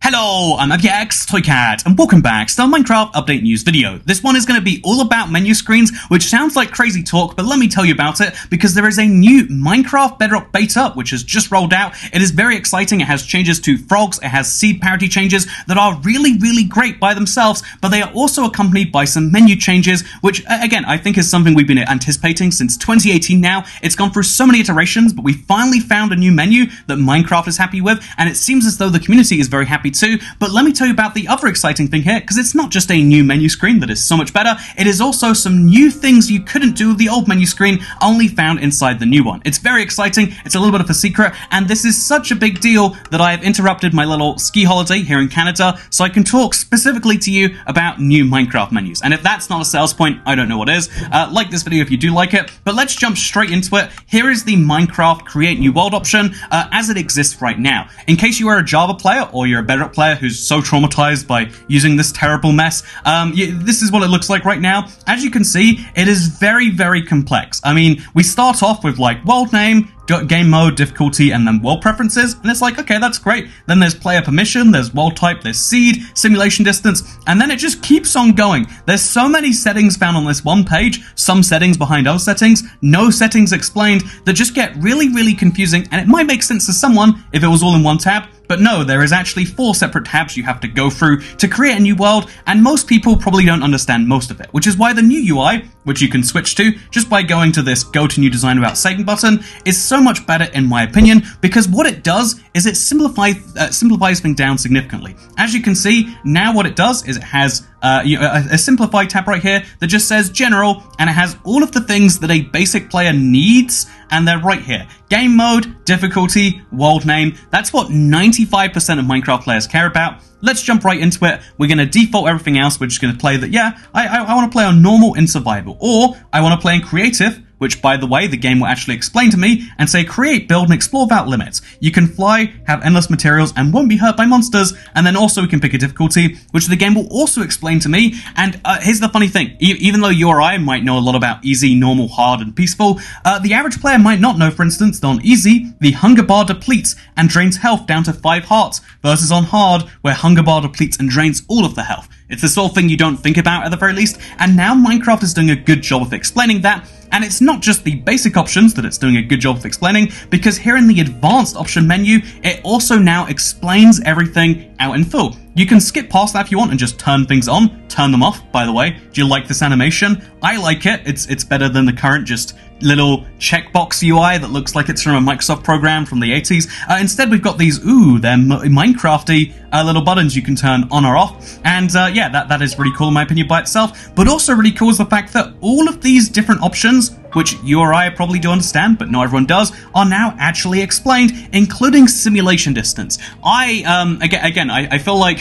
Hello, I'm Toycat, and welcome back to the Minecraft Update News video. This one is going to be all about menu screens, which sounds like crazy talk, but let me tell you about it, because there is a new Minecraft Bedrock beta, which has just rolled out. It is very exciting. It has changes to frogs, it has seed parity changes that are really great by themselves, but they are also accompanied by some menu changes, which, again, I think is something we've been anticipating since 2018 now. It's gone through so many iterations, but we finally found a new menu that Minecraft is happy with, and it seems as though the community is very happy too. But let me tell you about the other exciting thing here, because it's not just a new menu screen that is so much better, it is also some new things you couldn't do with the old menu screen, only found inside the new one. It's very exciting, it's a little bit of a secret, and this is such a big deal that I have interrupted my little ski holiday here in Canada so I can talk specifically to you about new Minecraft menus. And if that's not a sales point, I don't know what is. Like this video if you do like it, but let's jump straight into it. Here is the Minecraft Create New World option as it exists right now. In case you are a Java player or you're a Bedrock player who's so traumatized by using this terrible mess, this is what it looks like right now. As you can see, it is very complex. I mean, we start off with like world name, game mode, difficulty, and then world preferences, and it's like, okay, that's great. Then there's player permission, there's world type, there's seed, simulation distance, and then it just keeps on going. There's so many settings found on this one page, some settings behind other settings, no settings explained, that just get really confusing, and it might make sense to someone if it was all in one tab. But no, there is actually 4 separate tabs you have to go through to create a new world, and most people probably don't understand most of it, which is why the new UI, which you can switch to just by going to this Go to New Design Without Saving button, is so much better in my opinion, because what it does is it simplifies things down significantly. As you can see, now what it does is it has a simplified tab right here that just says general, and it has all of the things that a basic player needs, and they're right here. Game mode, difficulty, world name. That's what 95% of Minecraft players care about. Let's jump right into it. We're going to default everything else. We're just going to play that, yeah, I want to play on normal in survival, or I want to play in creative, which, by the way, the game will actually explain to me and say create, build, and explore without limits. You can fly, have endless materials, and won't be hurt by monsters, and then also we can pick a difficulty, which the game will also explain to me. And here's the funny thing, even though you or I might know a lot about easy, normal, hard, and peaceful, the average player might not know, for instance, that on easy, the hunger bar depletes and drains health down to 5 hearts, versus on hard, where hunger bar depletes and drains all of the health. It's the sort of thing you don't think about at the very least, and now Minecraft is doing a good job of explaining that. And it's not just the basic options that it's doing a good job of explaining, because here in the advanced option menu, it also now explains everything out in full. You can skip past that if you want and just turn things on, turn them off, by the way. Do you like this animation? I like it. It's better than the current just little checkbox UI that looks like it's from a Microsoft program from the 80s. Instead, we've got these, they're Minecrafty little buttons you can turn on or off. And yeah, that is really cool in my opinion by itself. But also really cool is the fact that all of these different options, which you or I probably do understand, but not everyone does, are now actually explained, including simulation distance. I feel like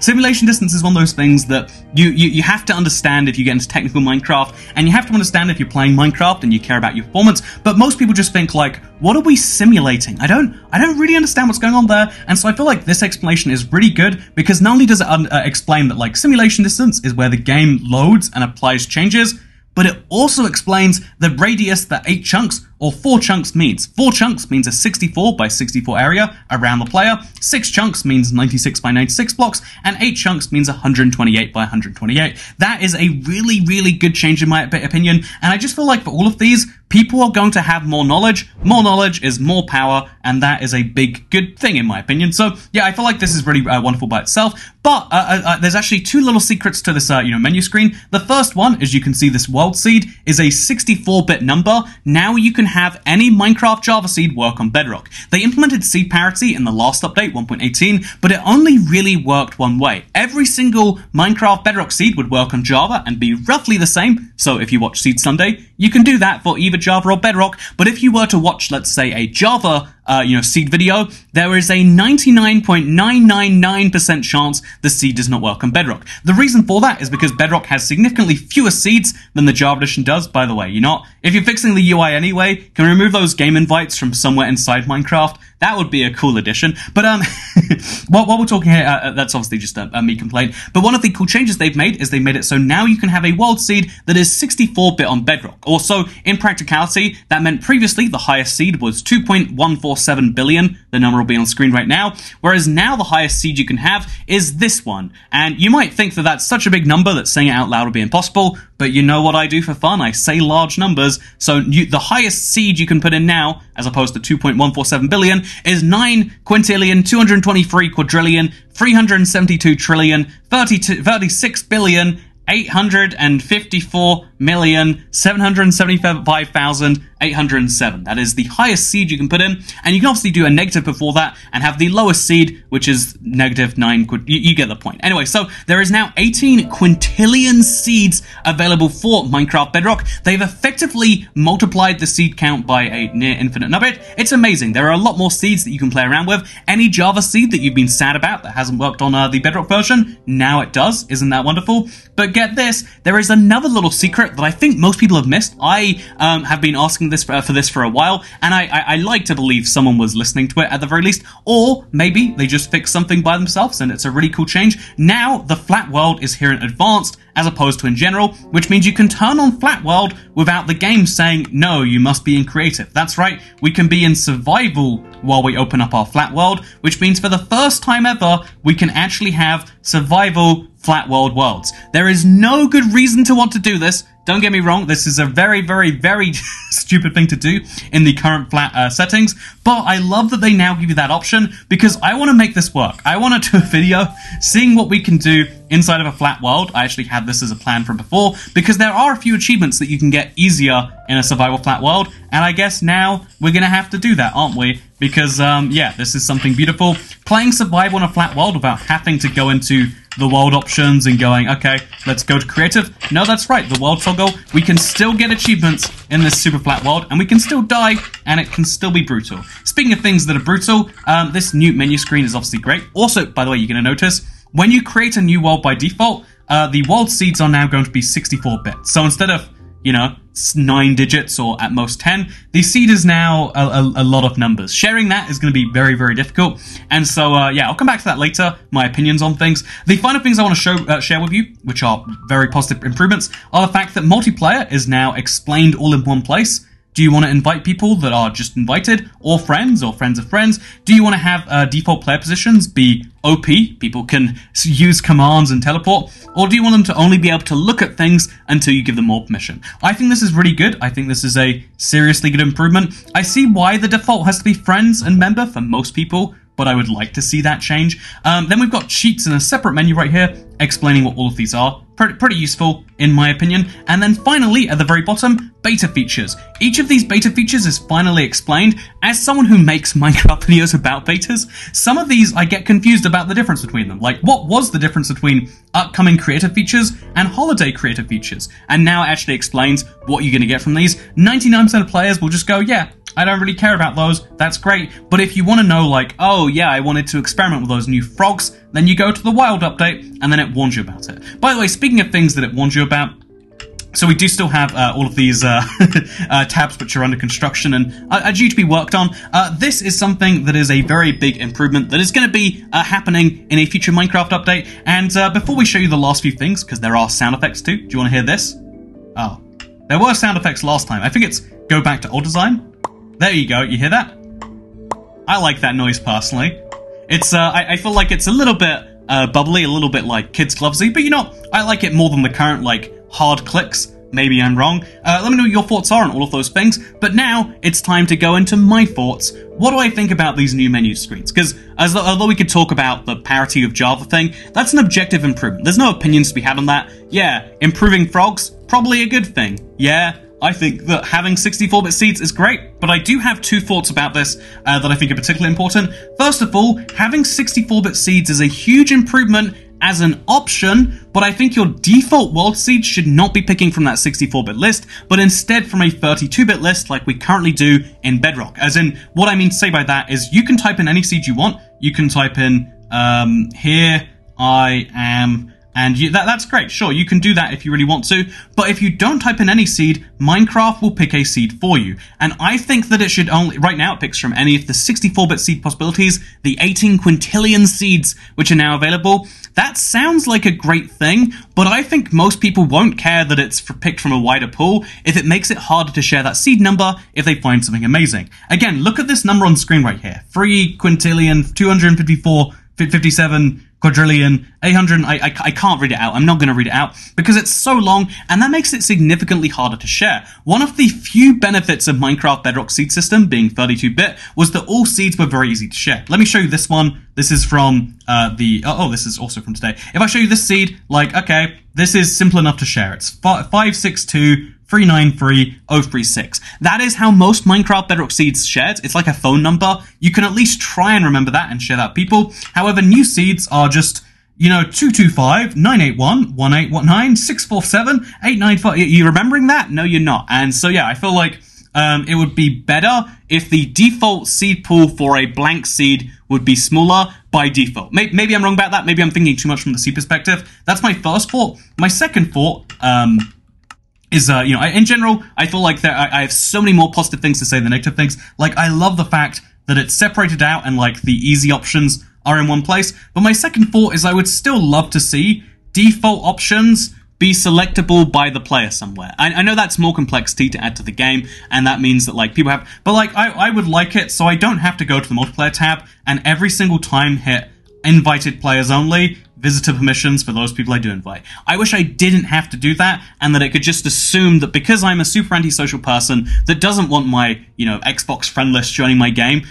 simulation distance is one of those things that you have to understand if you get into technical Minecraft, and you have to understand if you're playing Minecraft and you care about your performance, but most people just think like, what are we simulating? I don't really understand what's going on there, and so I feel like this explanation is really good, because not only does it explain that like simulation distance is where the game loads and applies changes, but it also explains the radius that 8 chunks or 4 chunks means. 4 chunks means a 64 by 64 area around the player, 6 chunks means 96 by 96 blocks, and 8 chunks means 128 by 128. That is a really good change in my opinion, and I just feel like for all of these, people are going to have more knowledge. More knowledge is more power, and that is a big good thing in my opinion. So yeah, I feel like this is really wonderful by itself, but there's actually 2 little secrets to this menu screen. The first one, as you can see, this world seed is a 64-bit number. Now you can have any Minecraft Java seed work on Bedrock. They implemented seed parity in the last update, 1.18, but it only really worked one way. Every single Minecraft Bedrock seed would work on Java and be roughly the same. So if you watch Seed Sunday, you can do that for either Java or Bedrock. But if you were to watch, let's say, a Java seed video, there is a 99.999% chance the seed does not work on Bedrock. The reason for that is because Bedrock has significantly fewer seeds than the Java edition does, by the way. If you're fixing the UI anyway, can remove those game invites from somewhere inside Minecraft. That would be a cool addition. But while we're talking here, that's obviously just a me complaint. But one of the cool changes they've made is they made it so now you can have a world seed that is 64-bit on Bedrock. Also, in practicality, that meant previously the highest seed was 2.147 billion. The number will be on screen right now. Whereas now the highest seed you can have is this one. And you might think that that's such a big number that saying it out loud would be impossible. But you know what I do for fun? I say large numbers. So the highest seed you can put in now, as opposed to 2.147 billion, is 9 quintillion, 223 quadrillion, 372 trillion, 36 billion, 854,775,807. That is the highest seed you can put in, and you can obviously do a negative before that and have the lowest seed, which is -9. You get the point. Anyway, so there is now 18 quintillion seeds available for Minecraft Bedrock. They've effectively multiplied the seed count by a near infinite number. It's amazing. There are a lot more seeds that you can play around with. Any Java seed that you've been sad about that hasn't worked on the Bedrock version, now it does. Isn't that wonderful? But get this, there is another little secret that I think most people have missed. I have been asking this for a while, and I like to believe someone was listening to it at the very least, or maybe they just fixed something by themselves and it's a really cool change. Now the flat world is here in advanced as opposed to in general, which means you can turn on flat world without the game saying, no, you must be in creative. That's right, we can be in survival while we open up our flat world, which means for the first time ever, we can actually have survival flat worlds. There is no good reason to want to do this. Don't get me wrong, this is a very, very, very stupid thing to do in the current flat settings, but I love that they now give you that option because I want to make this work. I want to do a video seeing what we can do inside of a flat world. I actually had this as a plan from before because there are a few achievements that you can get easier in a survival flat world, and I guess now we're going to have to do that, aren't we? Because, yeah, this is something beautiful. Playing survival in a flat world without having to go into the world options and going, okay, let's go to creative. No, that's right, the world toggle. We can still get achievements in this super flat world, and we can still die, and it can still be brutal. Speaking of things that are brutal, this new menu screen is obviously great. Also, by the way, you're going to notice, when you create a new world by default, the world seeds are now going to be 64-bit. So instead of, 9 digits or at most 10, the seed is now a lot of numbers. Sharing that is going to be very, very difficult. And so, yeah, I'll come back to that later, my opinions on things. The final things I want to share with you, which are very positive improvements, are the fact that multiplayer is now explained all in one place. Do you want to invite people that are just invited, or friends of friends? Do you want to have default player positions be OP, people can use commands and teleport, or do you want them to only be able to look at things until you give them more permission? I think this is really good. I think this is a seriously good improvement. I see why the default has to be friends and member for most people, but I would like to see that change. Then we've got cheats in a separate menu right here, explaining what all of these are. Pretty useful, in my opinion. And then finally, at the very bottom, beta features. Each of these beta features is finally explained. As someone who makes Minecraft videos about betas, some of these I get confused about the difference between them. Like, what was the difference between upcoming creative features and holiday creative features? And now it actually explains what you're going to get from these. 99% of players will just go, yeah, I don't really care about those, that's great. But if you want to know, like, oh yeah, I wanted to experiment with those new frogs, then you go to the wild update, and then it warns you about it. By the way, speaking of things that it warns you about, so we do still have all of these tabs which are under construction and are due to be worked on. This is something that is a very big improvement that is going to be happening in a future Minecraft update. And before we show you the last few things, because there are sound effects too, do you want to hear this? Oh, there were sound effects last time. I think it's go back to old design. There you go, you hear that? I like that noise personally. It's, I feel like it's a little bit bubbly, a little bit like Kids Glovesy, but I like it more than the current, like, hard clicks. Maybe I'm wrong. Let me know what your thoughts are on all of those things. But now, it's time to go into my thoughts. What do I think about these new menu screens? Because although we could talk about the parity of Java thing, that's an objective improvement. There's no opinions to be had on that. Yeah, improving frogs, probably a good thing. Yeah, I think that having 64-bit seeds is great, but I do have two thoughts about this that I think are particularly important. First of all, having 64-bit seeds is a huge improvement as an option, but I think your default world seed should not be picking from that 64-bit list, but instead from a 32-bit list like we currently do in Bedrock. As in, what I mean to say by that is you can type in any seed you want. You can type in, here I am And that's great. Sure, you can do that if you really want to. But if you don't type in any seed, Minecraft will pick a seed for you. And I think that it should only... Right now, it picks from any of the 64-bit seed possibilities, the 18 quintillion seeds which are now available. That sounds like a great thing, but I think most people won't care that it's picked from a wider pool if it makes it harder to share that seed number if they find something amazing. Again, look at this number on screen right here. 3 quintillion, 254, 57... quadrillion, 800, I can't read it out. I'm not going to read it out because it's so long and that makes it significantly harder to share. One of the few benefits of Minecraft Bedrock seed system being 32-bit was that all seeds were very easy to share. Let me show you this one. This is from this is also from today. If I show you this seed, like, okay, this is simple enough to share. It's 562 393-036. That is how most Minecraft Bedrock seeds shared. It's like a phone number. You can at least try and remember that and share that with people. However, new seeds are just, 225-981-1819-647-895. You're remembering that? No, you're not. And so, yeah, I feel like it would be better if the default seed pool for a blank seed would be smaller by default. Maybe I'm wrong about that. Maybe I'm thinking too much from the seed perspective. That's my first thought. My second thought, is, in general, I feel like I have so many more positive things to say than negative things. Like, I love the fact that it's separated out and, like, the easy options are in one place. But my second thought is I would still love to see default options be selectable by the player somewhere. I know that's more complexity to add to the game, and that means that, like, people have... But, like, I would like it so I don't have to go to the multiplayer tab and every single time hit invited players only, visitor permissions for those people I do invite. I wish I didn't have to do that, and that it could just assume that because I'm a super antisocial person that doesn't want my, Xbox friend list joining my game,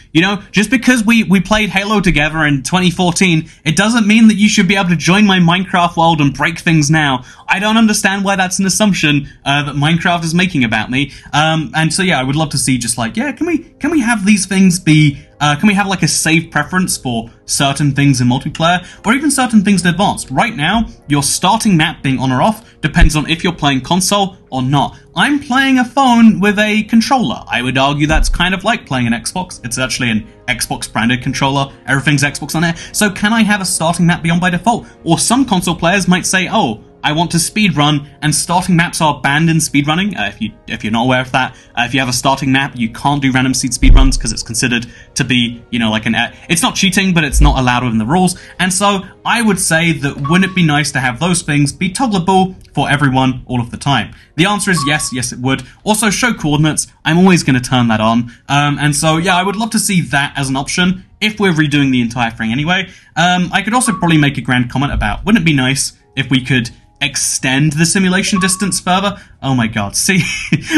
just because we played Halo together in 2014, it doesn't mean that you should be able to join my Minecraft world and break things now. I don't understand why that's an assumption that Minecraft is making about me. And so, yeah, I would love to see just like, yeah, can we have these things be... can we have like a save preference for certain things in multiplayer, or even certain things in advanced? Right now, your starting map being on or off depends on if you're playing console or not. I'm playing a phone with a controller. I would argue that's kind of like playing an Xbox. It's actually an Xbox branded controller. Everything's Xbox on it. So can I have a starting map be on by default? Or some console players might say, oh, I want to speedrun, and starting maps are banned in speedrunning. If you're not aware of that, if you have a starting map, you can't do random seed speedruns because it's considered to be, like it's not cheating, but it's not allowed within the rules. And so I would say that wouldn't it be nice to have those things be toggleable for everyone all of the time? The answer is yes, it would. Also, show coordinates. I'm always going to turn that on. And so, yeah, I would love to see that as an option if we're redoing the entire thing anyway. I could also probably make a grand comment about, wouldn't it be nice if we could extend the simulation distance further? Oh my god, see,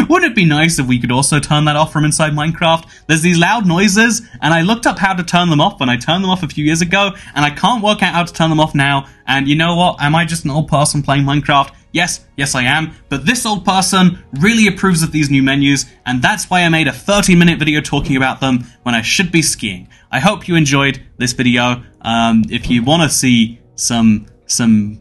wouldn't it be nice if we could also turn that off from inside Minecraft? There's these loud noises, and I looked up how to turn them off when I turned them off a few years ago, and I can't work out how to turn them off now, and you know what, am I just an old person playing Minecraft? Yes, I am, but this old person really approves of these new menus, and that's why I made a 30-minute video talking about them when I should be skiing. I hope you enjoyed this video. If you want to see some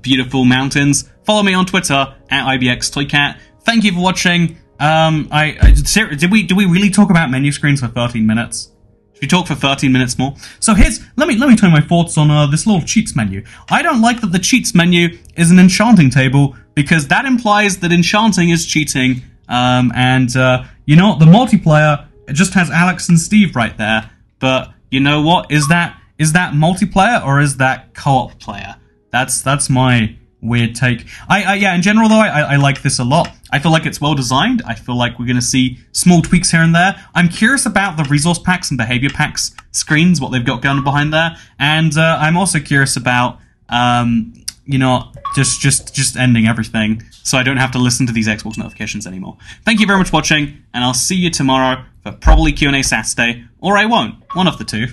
beautiful mountains, follow me on Twitter at IBXToyCat. Thank you for watching. Do we really talk about menu screens for 13 minutes? Should we talk for 13 minutes more? So let me tell you my thoughts on this little cheats menu. I don't like that the cheats menu is an enchanting table because that implies that enchanting is cheating. The multiplayer, it just has Alex and Steve right there. But you know what? Is that multiplayer or is that co-op player? That's my weird take. Yeah, in general though, I like this a lot. I feel like it's well designed. I feel like we're going to see small tweaks here and there. I'm curious about the resource packs and behavior packs screens, what they've got going behind there. And I'm also curious about, just ending everything so I don't have to listen to these Xbox notifications anymore. Thank you very much for watching, and I'll see you tomorrow for probably Q&A Saturday, or I won't. One of the two.